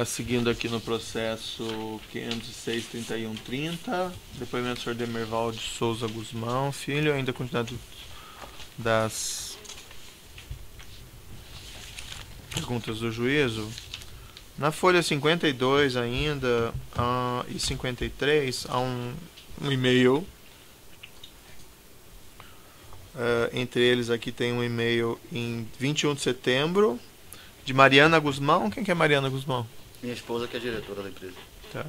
Seguindo aqui no processo 506-3130, depoimento do senhor Demerval de Souza Guzmão, filho, ainda continuidade das perguntas do juízo. Na folha 52 ainda, e 53, há um e-mail. Entre eles aqui tem um e-mail em 21 de setembro, de Mariana Guzmão. Quem que é Mariana Guzmão? Minha esposa, que é diretora da empresa. Tá.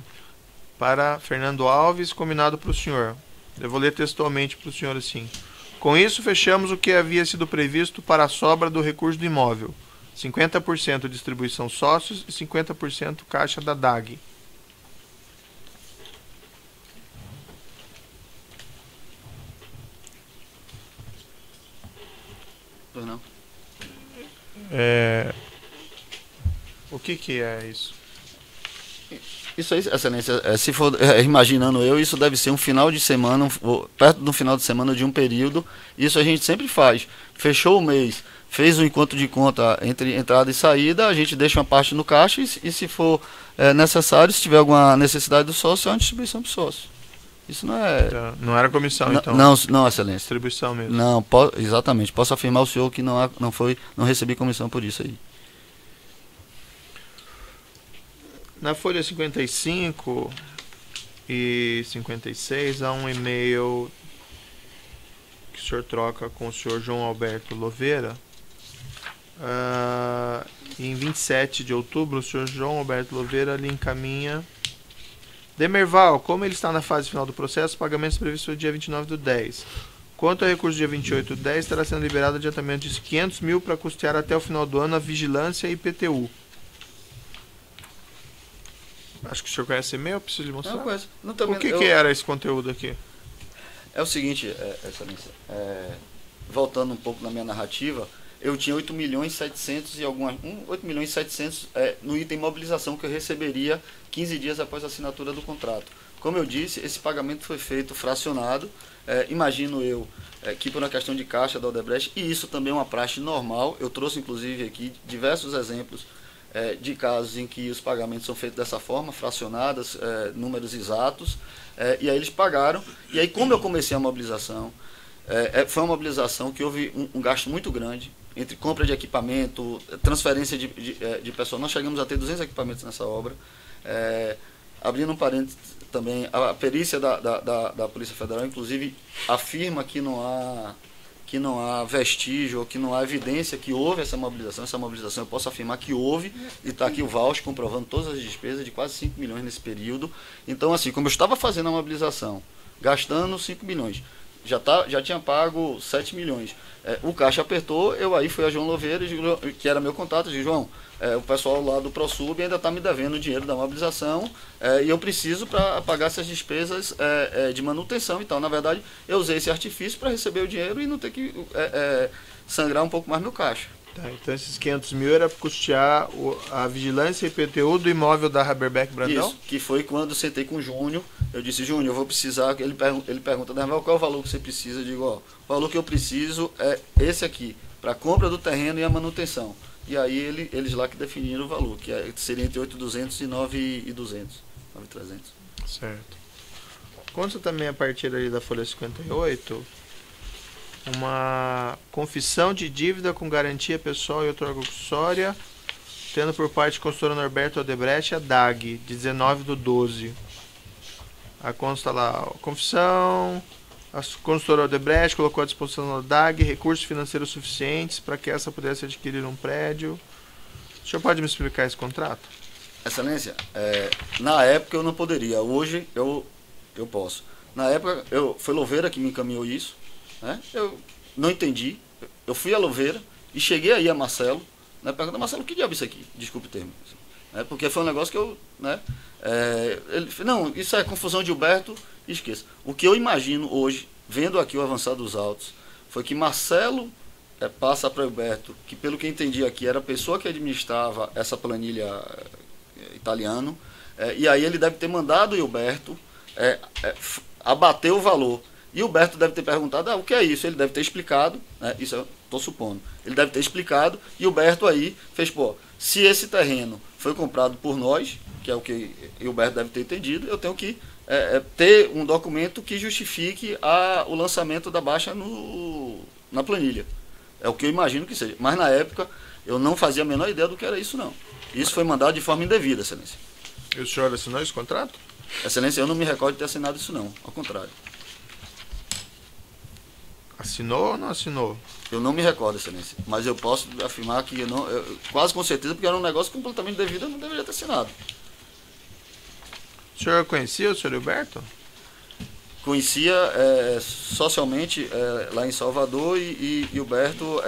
Para Fernando Alves, combinado para o senhor. Eu vou ler textualmente para o senhor assim. Com isso, fechamos o que havia sido previsto para a sobra do recurso do imóvel. 50% distribuição sócios e 50% caixa da DAG. Pois não? O que é isso? Isso aí, excelência, se for imaginando isso deve ser um final de semana, perto do final de semana de um período. Isso a gente sempre faz. Fechou o mês, fez um encontro de conta entre entrada e saída, a gente deixa uma parte no caixa e se for necessário, se tiver alguma necessidade do sócio, é uma distribuição para o sócio. Isso não é... Não era comissão, então? Não, excelência. Distribuição mesmo. Não, exatamente. Posso afirmar ao senhor que não recebi comissão por isso aí. Na folha 55 e 56 há um e-mail que o senhor troca com o senhor João Alberto Louveira. Em 27 de outubro, o senhor João Alberto Louveira lhe encaminha: Demerval, como ele está na fase final do processo, pagamentos previstos no dia 29/10. Quanto ao recurso do dia 28/10, estará sendo liberado adiantamento de 500 mil para custear até o final do ano a vigilância e IPTU. Acho que o senhor conhece e-mail, eu preciso lhe mostrar. Não conheço. O que era esse conteúdo aqui? É o seguinte, excelência, voltando um pouco na minha narrativa, eu tinha 8.700.000 e algumas... 8.700.000 no item mobilização que eu receberia 15 dias após a assinatura do contrato. Como eu disse, esse pagamento foi feito fracionado. Imagino eu que por uma questão de caixa da Odebrecht, e isso também é uma praxe normal. Eu trouxe inclusive aqui diversos exemplos de casos em que os pagamentos são feitos dessa forma, fracionadas, números exatos, e aí eles pagaram. E aí, como eu comecei a mobilização, foi uma mobilização que houve um gasto muito grande, entre compra de equipamento, transferência de pessoal. Nós chegamos a ter 200 equipamentos nessa obra. Abrindo um parênteses também, a perícia da Polícia Federal, inclusive, afirma que não há vestígio, ou que não há evidência que houve essa mobilização. Essa mobilização eu posso afirmar que houve, e está aqui o voucher comprovando todas as despesas de quase 5 milhões nesse período. Então, assim, como eu estava fazendo a mobilização, gastando 5 milhões, já tinha pago 7 milhões. O caixa apertou, eu aí fui a João Louveira, que era meu contato, disse: João, o pessoal lá do ProSub ainda está me devendo o dinheiro da mobilização, e eu preciso para pagar essas despesas de manutenção e tal. Na verdade, eu usei esse artifício para receber o dinheiro e não ter que sangrar um pouco mais meu caixa. Tá, então esses 500 mil era para custear a vigilância e IPTU do imóvel da Haberbeck Brandão? Isso, que foi quando eu sentei com o Júnior. Eu disse: Júnior, eu vou precisar. Ele pergunta: qual é o valor que você precisa? Eu digo: o valor que eu preciso é esse aqui, para a compra do terreno e a manutenção. E aí eles lá que definiram o valor, que seria entre 8.200 e 9.200, 9.300. Certo. Consta também a partir ali da folha 58 uma confissão de dívida com garantia pessoal e outorga accessória, tendo por parte do consultor Norberto Odebrecht a DAG, de 19/12. Consta lá: a confissão, a consultora Odebrecht colocou à disposição da DAG recursos financeiros suficientes para que essa pudesse adquirir um prédio. O senhor pode me explicar esse contrato? Excelência, na época eu não poderia, hoje eu posso. Na época foi Louveira que me encaminhou isso. Eu não entendi, eu fui a Louveira e cheguei aí a Marcelo, perguntando: Marcelo, que diabo é isso aqui? Desculpe o termo. Porque foi um negócio que eu... ele não, isso é confusão de Gilberto, esqueça. O que eu imagino hoje, vendo aqui o avançado dos autos, foi que Marcelo passa para Gilberto, que pelo que eu entendi aqui, era a pessoa que administrava essa planilha italiano, e aí ele deve ter mandado o Gilberto abater o valor. E o Berto deve ter perguntado: o que é isso? Ele deve ter explicado, isso eu estou supondo. Ele deve ter explicado, e o Berto aí fez: se esse terreno foi comprado por nós, que é o que o Gilberto deve ter entendido, eu tenho que ter um documento que justifique o lançamento da baixa na planilha. É o que eu imagino que seja. Mas na época eu não fazia a menor ideia do que era isso, não. Isso foi mandado de forma indevida, Excelência. E o senhor assinou esse contrato? Excelência, eu não me recordo de ter assinado isso, não. Ao contrário. Assinou ou não assinou? Eu não me recordo, Excelência. Mas eu posso afirmar que quase com certeza, porque era um negócio completamente indevido, eu não deveria ter assinado. O senhor conhecia o senhor Gilberto? Conhecia socialmente lá em Salvador e Gilberto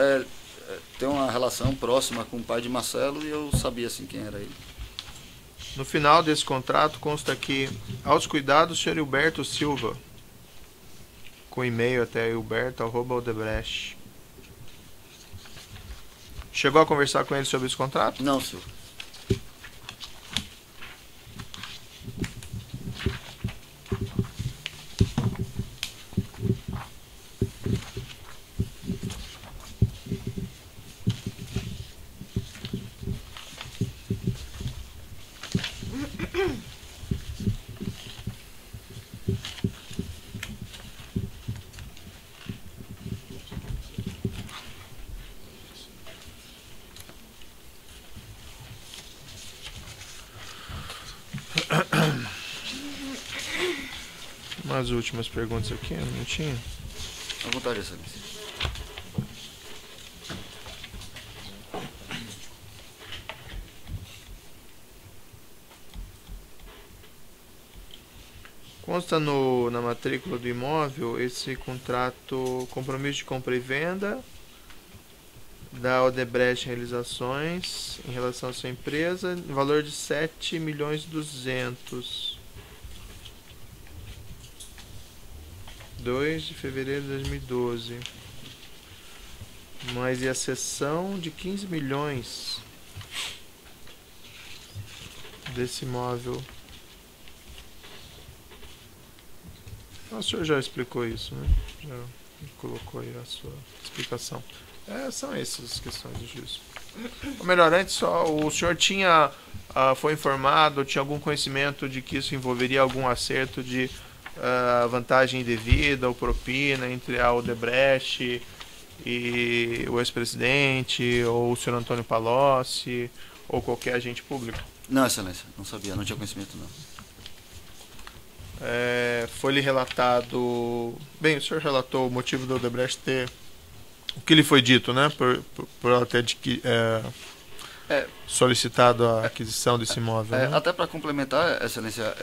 tem uma relação próxima com o pai de Marcelo e eu sabia assim quem era ele. No final desse contrato consta aqui, aos cuidados, senhor Gilberto Silva, com e-mail até gilberto@odebrecht. Chegou a conversar com ele sobre esse contrato? Não, senhor. Umas últimas perguntas aqui, um minutinho. À vontade, Excelência. Consta na matrícula do imóvel esse contrato, compromisso de compra e venda da Odebrecht Realizações em relação à sua empresa, no valor de 7.200.000. 2 de fevereiro de 2012. Mas e a cessão de 15 milhões desse imóvel? O senhor já explicou isso, né? Já colocou aí a sua explicação. São essas as questões do juízo. Ou melhor, antes só, o senhor foi informado, tinha algum conhecimento de que isso envolveria algum acerto de vantagem indevida ou propina entre a Odebrecht e o ex-presidente, ou o senhor Antônio Palocci, ou qualquer agente público? Não, Excelência, não sabia, não tinha conhecimento, não. Foi-lhe relatado... Bem, o senhor relatou o motivo da Odebrecht ter... O que lhe foi dito, né? Por ela ter solicitado a aquisição desse imóvel. Né? Até para complementar, Excelência,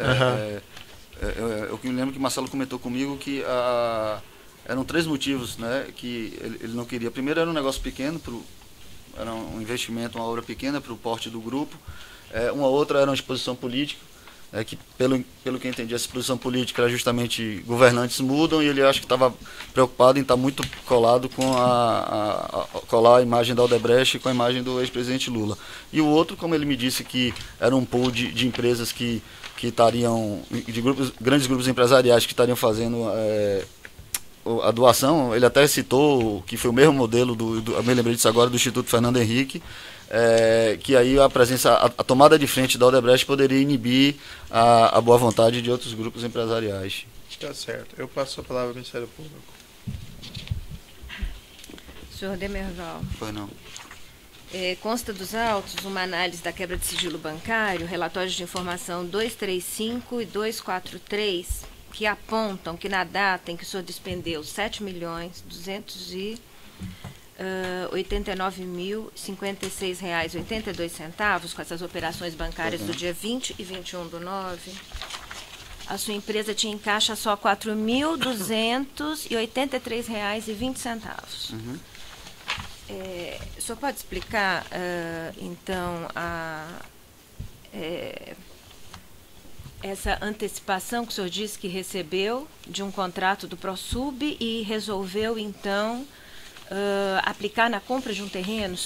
eu me lembro que Marcelo comentou comigo que eram 3 motivos, né, que ele não queria. Primeiro, era um negócio pequeno, era um investimento, uma obra pequena para o porte do grupo. Uma outra era uma exposição política, que pelo que eu entendi, essa exposição política era justamente governantes mudam e ele acho que estava preocupado em estar muito colado com colar a imagem da Odebrecht com a imagem do ex-presidente Lula. E o outro, como ele me disse que era um pool de empresas que estariam, grandes grupos empresariais que estariam fazendo a doação, ele até citou que foi o mesmo modelo eu me lembrei disso agora, do Instituto Fernando Henrique, que aí a tomada de frente da Odebrecht poderia inibir a boa vontade de outros grupos empresariais. Está certo. Eu passo a palavra ao Ministério Público. Senhor Demerval. Pois não. Consta dos autos uma análise da quebra de sigilo bancário, relatórios de informação 235 e 243, que apontam que na data em que o senhor despendeu R$ 7.289.056,82 com essas operações bancárias do dia 20 e 21/9, a sua empresa tinha em caixa só R$ 4.283,20. Uhum. O senhor pode explicar, então, essa antecipação que o senhor disse que recebeu de um contrato do ProSub e resolveu, então, aplicar na compra de um terreno,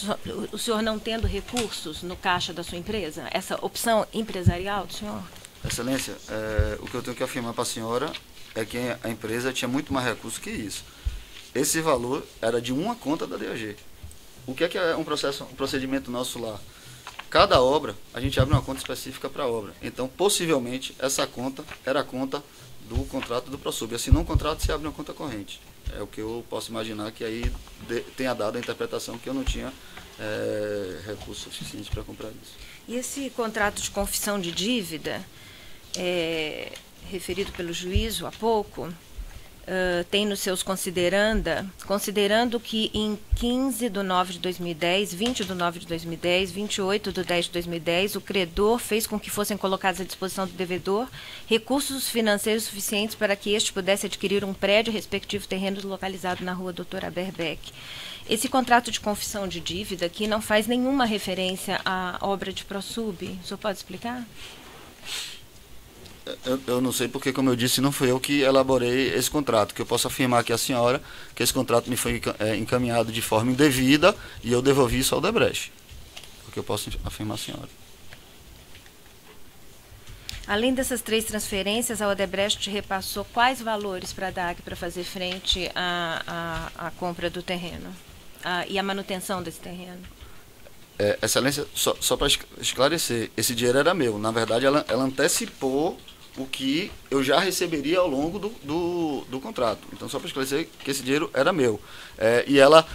o senhor não tendo recursos no caixa da sua empresa? Essa opção empresarial do senhor? Excelência, o que eu tenho que afirmar para a senhora é que a empresa tinha muito mais recursos que isso. Esse valor era de uma conta da DAG. O que é um procedimento nosso lá? cada obra, a gente abre uma conta específica para a obra. Então, possivelmente, essa conta era a conta do contrato do ProSub. Assinou um contrato, você abre uma conta corrente. É o que eu posso imaginar que aí tenha dado a interpretação que eu não tinha recurso suficiente para comprar isso. E esse contrato de confissão de dívida, referido pelo juízo há pouco, tem nos seus considerando que em 15 de 9 de 2010, 20 de 9 de 2010, 28 de 10 de 2010, o credor fez com que fossem colocados à disposição do devedor recursos financeiros suficientes para que este pudesse adquirir um prédio, respectivo terreno localizado na rua Doutora Berbeck. Esse contrato de confissão de dívida aqui não faz nenhuma referência à obra de ProSub. O senhor pode explicar? Eu não sei porque, como eu disse, não fui eu que elaborei esse contrato, que eu posso afirmar aqui à senhora que esse contrato me foi encaminhado de forma indevida e eu devolvi isso ao Odebrecht. Porque eu posso afirmar à senhora. Além dessas 3 transferências, a Odebrecht repassou quais valores para a DAG para fazer frente à compra do terreno e a manutenção desse terreno? Excelência, só para esclarecer, esse dinheiro era meu. Na verdade, ela antecipou o que eu já receberia ao longo do contrato. Então, só para esclarecer que esse dinheiro era meu. E ela...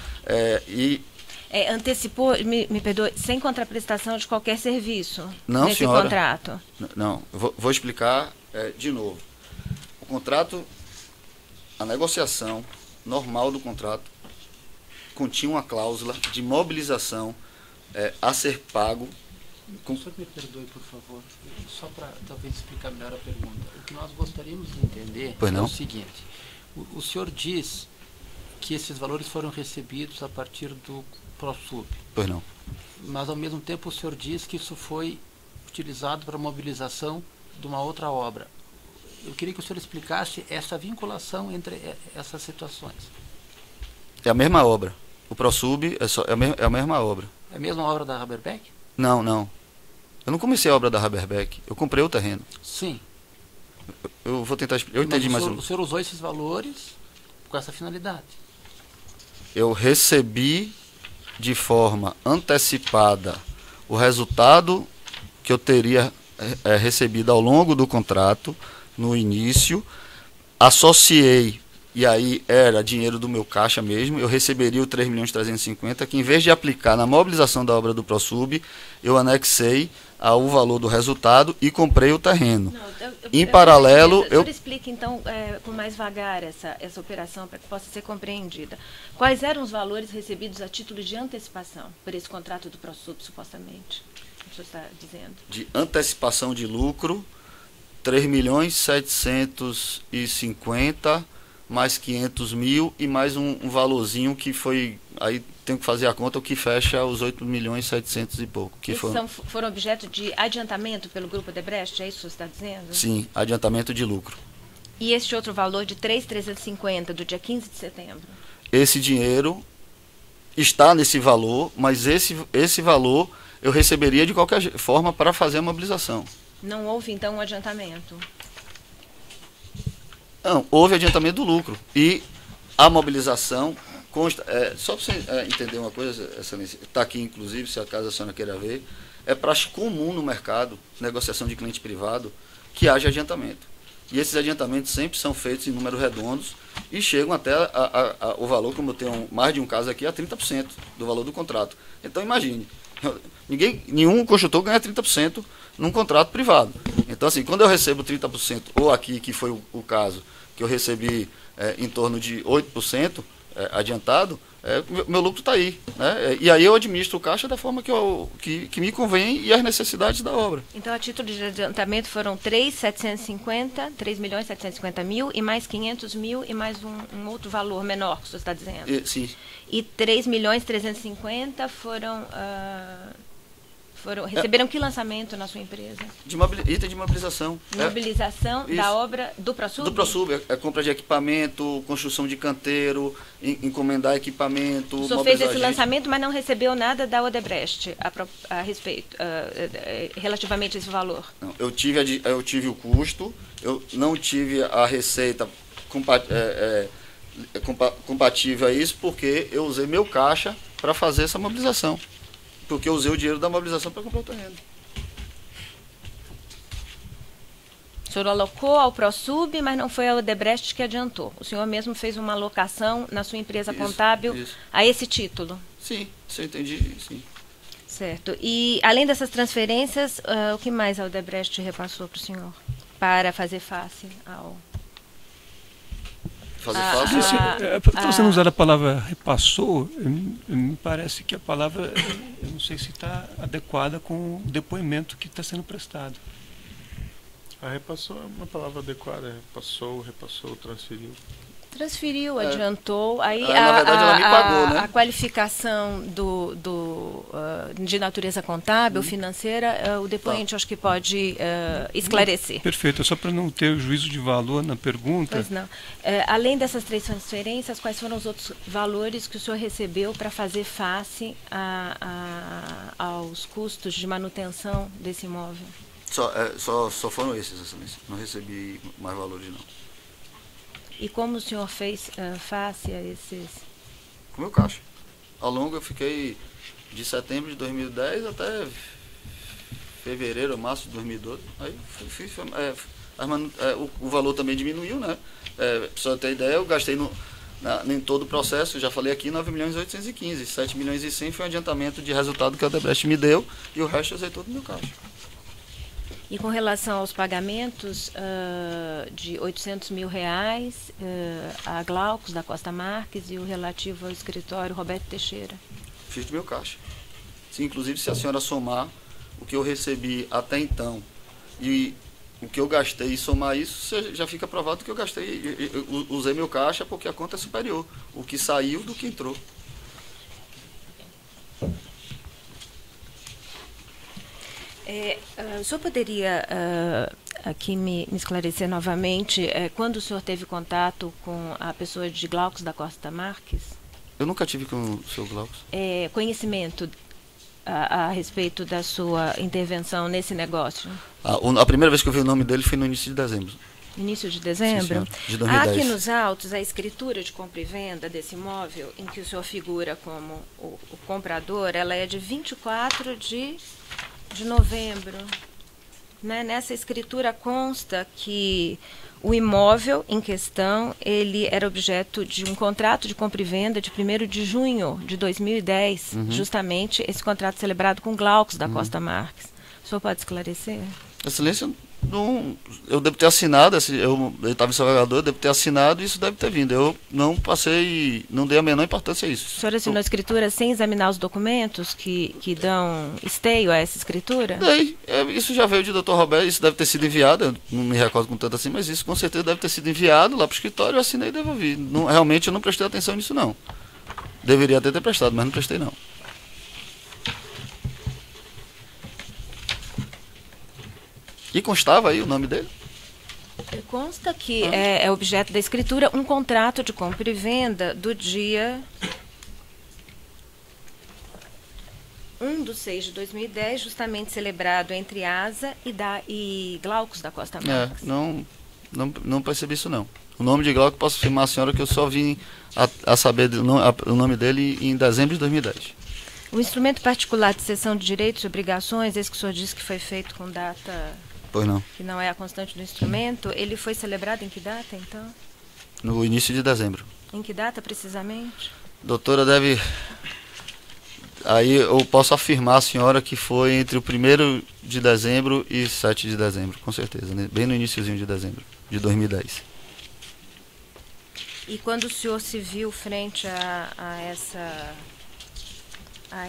antecipou, me perdoe, sem contraprestação de qualquer serviço não, nesse senhora, contrato? Não, vou explicar de novo. O contrato, a negociação normal do contrato, continha uma cláusula de mobilização a ser pago. O senhor me perdoe, por favor, só para talvez explicar melhor a pergunta. O que nós gostaríamos de entender é o seguinte: o senhor diz que esses valores foram recebidos a partir do ProSub. Pois não. Mas, ao mesmo tempo, o senhor diz que isso foi utilizado para mobilização de uma outra obra. Eu queria que o senhor explicasse essa vinculação entre essas situações. É a mesma obra. O ProSub é a mesma obra. É a mesma obra da Haberbeck? Não. Eu não comecei a obra da Haberbeck. Eu comprei o terreno. Sim. Eu vou tentar explicar. Eu entendi mais ou menos. O senhor usou esses valores com essa finalidade? Eu recebi de forma antecipada o resultado que eu teria recebido ao longo do contrato, no início, associei, e aí era dinheiro do meu caixa mesmo, eu receberia o 3.350.000, que em vez de aplicar na mobilização da obra do ProSub, eu anexei ao valor do resultado e comprei o terreno. Em paralelo... Eu explique, então, com mais vagar essa operação, para que possa ser compreendida. Quais eram os valores recebidos a título de antecipação por esse contrato do ProSub, supostamente? O senhor está dizendo? De antecipação de lucro, 3.750.000, mais 500.000 e mais um valorzinho que foi... Aí tenho que fazer a conta, o que fecha os 8.700.000 e pouco. Que foram objeto de adiantamento pelo Grupo Odebrecht, é isso que você está dizendo? Sim, adiantamento de lucro. E este outro valor de 3.350, do dia 15 de setembro? Esse dinheiro está nesse valor, mas esse valor eu receberia de qualquer forma para fazer a mobilização. Não houve, então, um adiantamento? Não, houve adiantamento do lucro. E a mobilização consta... só para você entender uma coisa, Excelência, está aqui, inclusive, se acaso a senhora queira ver, é praxe comum no mercado, negociação de cliente privado, que haja adiantamento. E esses adiantamentos sempre são feitos em números redondos e chegam até o valor, como eu tenho mais de um caso aqui, a 30% do valor do contrato. Então, imagine, nenhum construtor ganha 30% num contrato privado. Então, assim, quando eu recebo 30%, ou aqui, que foi o caso, que eu recebi em torno de 8% adiantado, meu lucro está aí. Né? E aí eu administro o caixa da forma que me convém e as necessidades da obra. Então, a título de adiantamento foram 3.750.000 e mais 500.000 e mais um outro valor menor, que o senhor está dizendo? Sim. E 3.350.000 receberam que lançamento na sua empresa? Item de mobilização. Mobilização da obra do ProSub? Do ProSub, compra de equipamento, construção de canteiro, encomendar equipamento. O senhor fez esse lançamento, mas não recebeu nada da Odebrecht a respeito, relativamente a esse valor? Não, eu tive o custo, eu não tive a receita compatível a isso, porque eu usei meu caixa para fazer essa mobilização. porque eu usei o dinheiro da mobilização para comprar o terreno. O senhor alocou ao ProSub, mas não foi a Odebrecht que adiantou. O senhor mesmo fez uma alocação na sua empresa contábil a esse título. Sim, eu entendi, sim. Certo. E, além dessas transferências, o que mais a Odebrecht repassou para o senhor? Para fazer face ao... Fazer face? Para você não usar a palavra repassou, me parece que a palavra, eu não sei se está adequada com o depoimento que está sendo prestado. A repassou é uma palavra adequada. Repassou, transferiu. Transferiu, adiantou. Aí na verdade, ela me pagou, né? A qualificação de natureza contábil, financeira, o depoente acho que pode esclarecer. Perfeito, só para não ter o juízo de valor na pergunta. Pois não. Além dessas 3 transferências, quais foram os outros valores que o senhor recebeu para fazer face aos custos de manutenção desse imóvel? Só foram esses, excelência. Não recebi mais valores, não. E como o senhor fez face a esses? Com o meu caixa. Ao longo eu fiquei de setembro de 2010 até fevereiro, março de 2012. Aí o valor também diminuiu, né? Pra você ter ideia, eu gastei em todo o processo, já falei aqui, 9.815.000. 7.100.000 foi um adiantamento de resultado que a Odebrecht me deu e o resto eu usei todo no meu caixa. E com relação aos pagamentos de R$800 mil a Glaucus da Costa Marques e o relativo ao escritório Roberto Teixeira? Fiz do meu caixa. Sim, inclusive, se a senhora somar o que eu recebi até então e o que eu gastei e somar isso, já fica provado que eu gastei, eu usei meu caixa porque a conta é superior. O que saiu do que entrou. O senhor poderia aqui me esclarecer novamente quando o senhor teve contato com a pessoa de Glaucus da Costa Marques? Eu nunca tive com o senhor Glaucus. Conhecimento a respeito da sua intervenção nesse negócio? A primeira vez que eu vi o nome dele foi no início de dezembro. Início de dezembro? Sim, de 2010. Há aqui nos autos a escritura de compra e venda desse imóvel, em que o senhor figura como o comprador, ela é de 24 de novembro. Né? Nessa escritura consta que o imóvel em questão ele era objeto de um contrato de compra e venda de 1º de junho de 2010, justamente esse contrato celebrado com Glaucus da Costa Marques. O senhor pode esclarecer? Excelência, eu devo ter assinado, eu estava em Salvador, eu devo ter assinado e isso deve ter vindo. Eu não passei, não dei a menor importância a isso. O senhor assinou a escritura sem examinar os documentos que dão esteio a essa escritura? Dei. Isso já veio de Dr. Roberto, isso deve ter sido enviado, eu não me recordo com tanto assim, mas isso com certeza deve ter sido enviado lá para o escritório, eu assinei e devolvi. Realmente eu não prestei atenção nisso, não. Deveria ter prestado, mas não prestei, não. E constava aí o nome dele? Consta que é objeto da escritura um contrato de compra e venda do dia 1/6 de 2010, justamente celebrado entre ASA e Glaucus da Costa Marques. Não percebi isso, não. O nome de Glaucus, posso afirmar a senhora que eu só vim a saber o nome dele em dezembro de 2010. O instrumento particular de cessão de direitos e obrigações, esse que o senhor disse que foi feito com data... Pois não. Que não é a constante do instrumento, ele foi celebrado em que data, então? No início de dezembro. Em que data, precisamente? Doutora, deve... Aí eu posso afirmar a senhora que foi entre o 1º de dezembro e 7 de dezembro, com certeza, né? Bem no iniciozinho de dezembro de 2010. E quando o senhor se viu frente a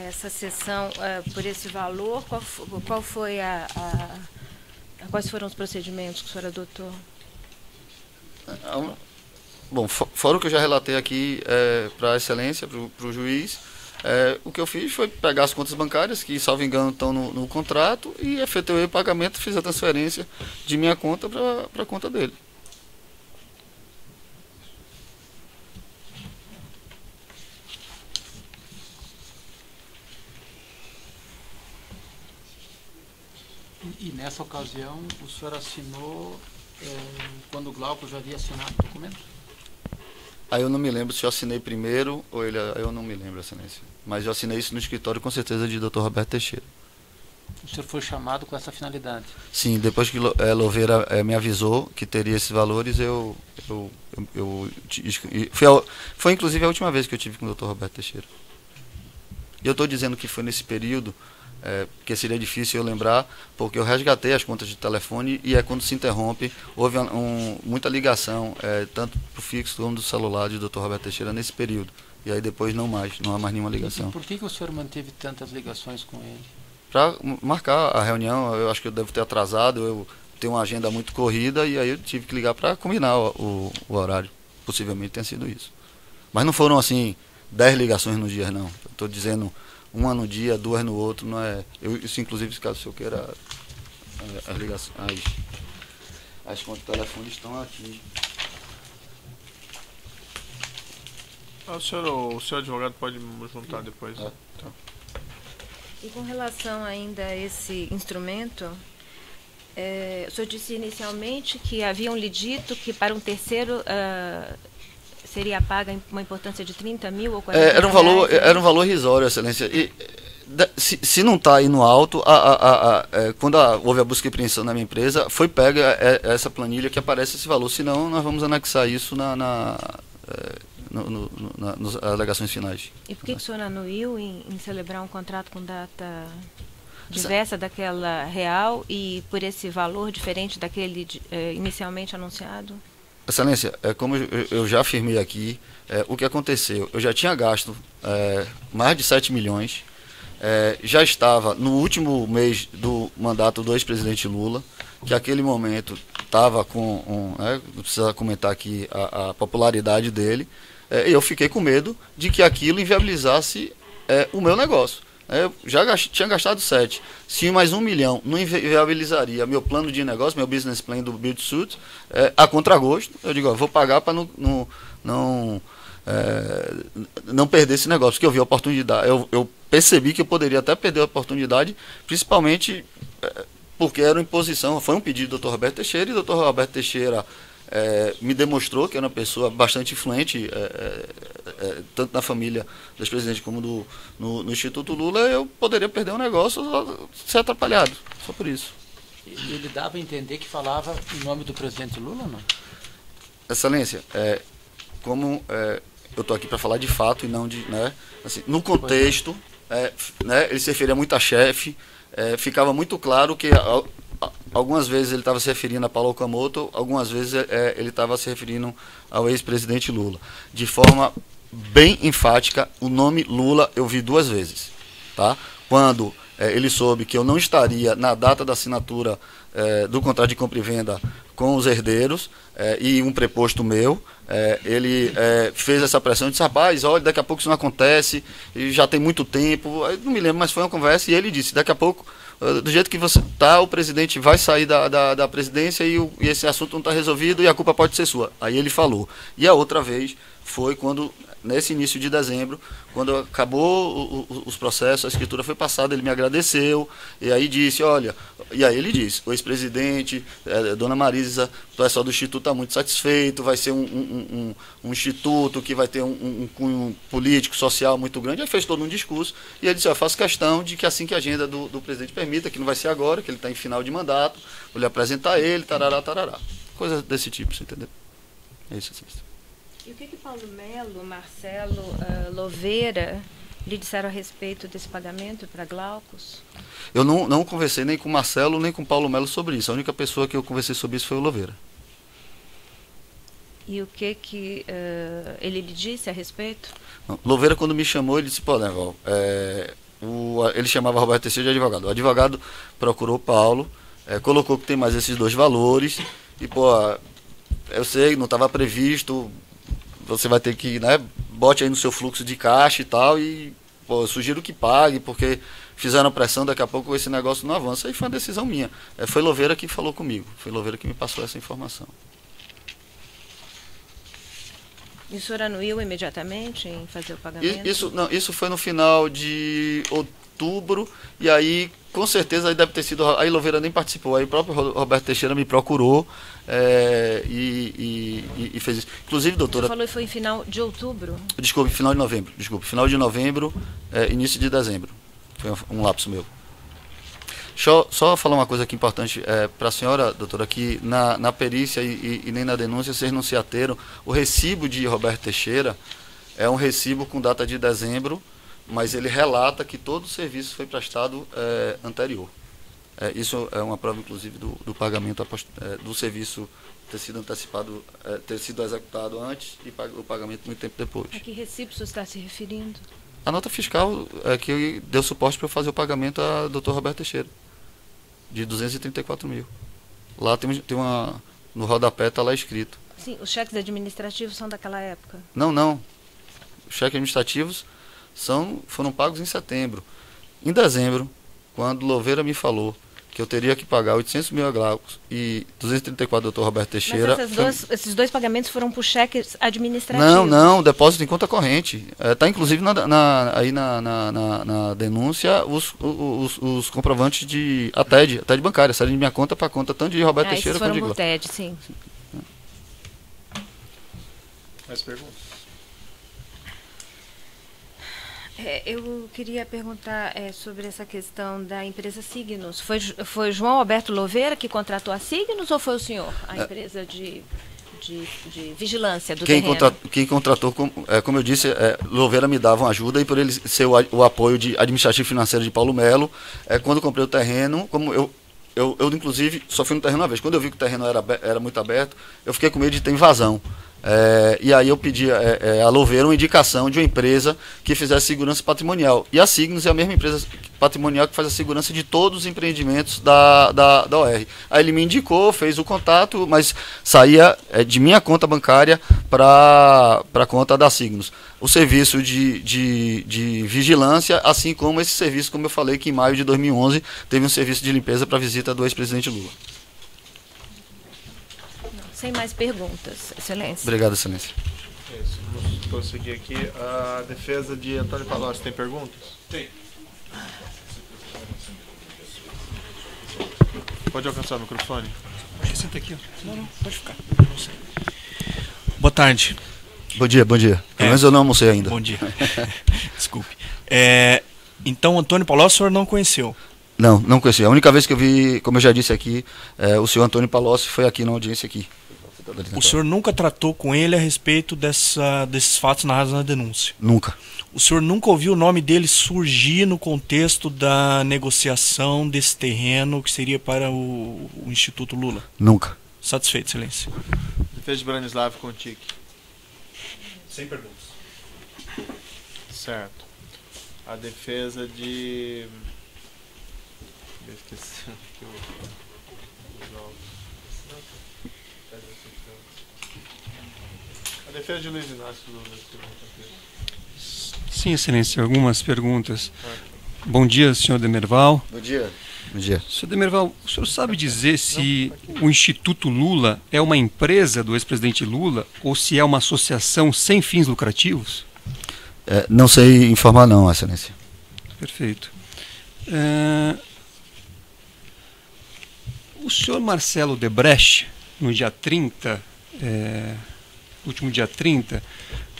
essa sessão por esse valor, qual foi quais foram os procedimentos que o senhor adotou? Bom, fora o que eu já relatei aqui para a excelência, para o juiz, o que eu fiz foi pegar as contas bancárias, que, salvo engano, estão no contrato, e efetuei o pagamento, fiz a transferência de minha conta para a conta dele. E nessa ocasião, o senhor assinou quando o Glaucus já havia assinado o documento? Aí eu não me lembro se eu assinei primeiro ou ele... Eu não me lembro, excelência. Mas eu assinei isso no escritório, com certeza, de Dr. Roberto Teixeira. O senhor foi chamado com essa finalidade? Sim, depois que Louveira me avisou que teria esses valores, foi inclusive a última vez que eu tive com o Dr. Roberto Teixeira. E eu estou dizendo que foi nesse período, porque seria difícil eu lembrar, porque eu resgatei as contas de telefone e quando se interrompe, houve muita ligação, tanto para o fixo como do celular de Dr. Roberto Teixeira nesse período. E aí depois não há mais nenhuma ligação. E por que o senhor manteve tantas ligações com ele? Para marcar a reunião. Eu acho que eu devo ter atrasado, eu tenho uma agenda muito corrida e aí eu tive que ligar para combinar o horário. Possivelmente tenha sido isso. Mas não foram assim 10 ligações no dia, não. Eu estou dizendo uma no dia, 2 no outro, não é. Isso inclusive, caso o senhor queira, as ligações, as contas de telefone estão aqui. O senhor advogado pode me juntar depois. Tá. E com relação ainda a esse instrumento, o senhor disse inicialmente que haviam lhe dito que para um terceiro seria paga uma importância de 30 mil ou 40 mil? Era um valor irrisório, excelência. E, se não está aí no alto, quando houve a busca e apreensão na minha empresa, foi pega essa planilha que aparece esse valor, senão nós vamos anexar isso nas alegações finais. E por que o senhor anuiu em celebrar um contrato com data diversa daquela real e por esse valor diferente daquele inicialmente anunciado? Excelência, como eu já afirmei aqui, o que aconteceu? Eu já tinha gasto mais de 7 milhões, já estava no último mês do mandato do ex-presidente Lula, que naquele momento estava com, não precisa comentar aqui a popularidade dele, e eu fiquei com medo de que aquilo inviabilizasse o meu negócio. Eu já tinha gastado 7. Se mais 1 milhão não inviabilizaria meu plano de negócio, meu business plan do Build Suit, a contragosto, eu digo, vou pagar para não perder esse negócio, porque eu vi a oportunidade. Eu percebi que eu poderia até perder a oportunidade, principalmente porque era uma imposição, foi um pedido do Dr. Roberto Teixeira, e o Dr. Roberto Teixeira me demonstrou que era uma pessoa bastante influente, tanto na família dos presidentes como no Instituto Lula. Eu poderia perder um negócio, ser atrapalhado, só por isso. Ele dava a entender que falava em nome do presidente Lula ou não? Excelência, como eu estou aqui para falar de fato e não de... assim, no contexto, ele se referia muito a chefe, ficava muito claro que... Algumas vezes ele estava se referindo a Paulo Okamoto, algumas vezes ele estava se referindo ao ex-presidente Lula. De forma bem enfática, o nome Lula eu vi 2 vezes. Tá? Quando ele soube que eu não estaria na data da assinatura do contrato de compra e venda com os herdeiros e um preposto meu, ele fez essa pressão e disse, rapaz, olha, daqui a pouco isso não acontece, e já tem muito tempo. Eu não me lembro, mas foi uma conversa e ele disse, daqui a pouco, do jeito que você está, o presidente vai sair da presidência e esse assunto não está resolvido e a culpa pode ser sua. Aí ele falou. E a outra vez foi quando, nesse início de dezembro, quando acabou os processos, a escritura foi passada, ele me agradeceu, e aí disse, olha, e aí ele disse, o ex-presidente, dona Marisa, o pessoal do Instituto está muito satisfeito, vai ser um instituto que vai ter um cunho político, social muito grande. Aí fez todo um discurso, e ele disse, eu faço questão de que assim que a agenda do presidente permita, que não vai ser agora, que ele está em final de mandato, vou lhe apresentar ele, tarará, tarará. Coisas desse tipo, você entendeu? É isso, assim. E o que Paulo Melo, Marcelo, Louveira lhe disseram a respeito desse pagamento para Glaucus? Eu não conversei nem com Marcelo nem com Paulo Melo sobre isso. A única pessoa que eu conversei sobre isso foi o Louveira. E o que ele lhe disse a respeito? Louveira, quando me chamou, ele disse, pô, né, ele chamava Roberto Teixeira de advogado. O advogado procurou Paulo, colocou que tem mais esses 2 valores, e, pô, eu sei, não estava previsto, você vai ter que, bote aí no seu fluxo de caixa e tal, e, pô, eu sugiro que pague, porque fizeram pressão, daqui a pouco esse negócio não avança. Aí foi uma decisão minha. Foi Louveira que falou comigo, foi Louveira que me passou essa informação. E o senhor anuiu imediatamente em fazer o pagamento? Isso foi no final de outubro, e aí, com certeza, aí deve ter sido... Aí Louveira nem participou, aí o próprio Roberto Teixeira me procurou e fez isso. Inclusive, doutora... Você falou que foi em final de outubro? Desculpe, final de novembro. Final de novembro, início de dezembro. Foi um lapso meu. Deixa eu só falar uma coisa aqui importante para a senhora, doutora, que na perícia e nem na denúncia vocês não se ateram. O recibo de Roberto Teixeira é um recibo com data de dezembro, mas ele relata que todo o serviço foi prestado anterior. Isso é uma prova, inclusive, do pagamento do serviço ter sido antecipado, ter sido executado antes e o pagamento muito tempo depois. A que recibo você está se referindo? A nota fiscal que deu suporte para eu fazer o pagamento a Dr. Roberto Teixeira, de 234 mil. Lá tem no rodapé está lá escrito. Sim, os cheques administrativos são daquela época? Não. Os cheques administrativos foram pagos em setembro. Em dezembro, quando Louveira me falou que eu teria que pagar 800 mil a Glaucos e 234 do Dr. Roberto Teixeira... Mas esses dois pagamentos foram por cheques administrativos? Não, depósito em conta corrente. Está inclusive aí na denúncia os comprovantes de a TED bancária, saíram de minha conta para a conta tanto de Roberto Teixeira quanto de Glaucos. Foram por TED, sim. Mais perguntas? Eu queria perguntar sobre essa questão da empresa Signos. Foi João Alberto Louveira que contratou a Signos ou foi o senhor, a empresa de vigilância do terreno? Quem contratou, como eu disse, Louveira me dava uma ajuda, e por ele ser o apoio administrativo e financeiro de Paulo Melo, quando eu comprei o terreno, como eu inclusive só fui no terreno uma vez, quando eu vi que o terreno era muito aberto, eu fiquei com medo de ter invasão. E aí eu pedi a Louveira uma indicação de uma empresa que fizesse segurança patrimonial. E a Signos é a mesma empresa patrimonial que faz a segurança de todos os empreendimentos da OR. Aí ele me indicou, fez o contato, mas saía de minha conta bancária para a conta da Signos. O serviço de vigilância, assim como esse serviço, como eu falei, que em maio de 2011 teve um serviço de limpeza para a visita do ex-presidente Lula. Sem mais perguntas, Excelência. Obrigado, Excelência. Isso, vamos prosseguir aqui. A defesa de Antônio Palocci tem perguntas? Tem. Pode alcançar o microfone. Senta aqui. Não, pode ficar. Boa tarde. Bom dia. Pelo menos eu não almocei ainda. Bom dia. Desculpe. Então, Antônio Palocci o senhor não conheceu? Não conheci. A única vez que eu vi, como eu já disse aqui, o senhor Antônio Palocci foi aqui na audiência aqui. O senhor nunca tratou com ele a respeito desses fatos narrados na denúncia? Nunca. O senhor nunca ouviu o nome dele surgir no contexto da negociação desse terreno que seria para o Instituto Lula? Nunca. Satisfeito, Excelência. Defesa de Branislav Contic. Sem perguntas. Certo. A defesa de... Eu esqueci. A defesa de Luiz Inácio Lula. Sim, Excelência, algumas perguntas. Bom dia, senhor Demerval. Bom dia. Senhor Demerval, o senhor sabe dizer se o Instituto Lula é uma empresa do ex-presidente Lula ou se é uma associação sem fins lucrativos? Não sei informar não, Excelência. Perfeito. O senhor Marcelo Debrecht, no dia 30, último dia 30,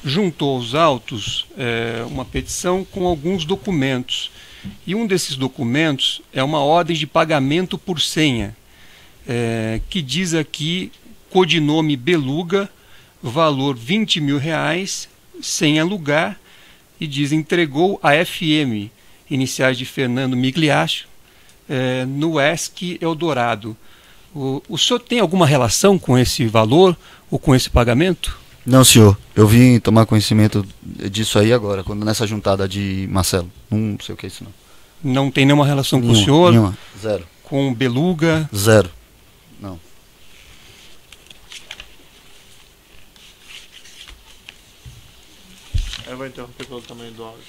juntou aos autos uma petição com alguns documentos. E um desses documentos é uma ordem de pagamento por senha, que diz aqui, codinome Beluga, valor R$20 mil, sem alugar, e diz, entregou a FM, iniciais de Fernando Migliaccio, no ESC Eldorado. O senhor tem alguma relação com esse valor ou com esse pagamento? Não, senhor. Eu vim tomar conhecimento disso aí agora, nessa juntada de Marcelo. Não sei o que é isso, não. Não tem nenhuma relação com o senhor? Nenhuma. Zero. Com o Beluga? Zero. Não. Eu vou interromper pelo tamanho do áudio.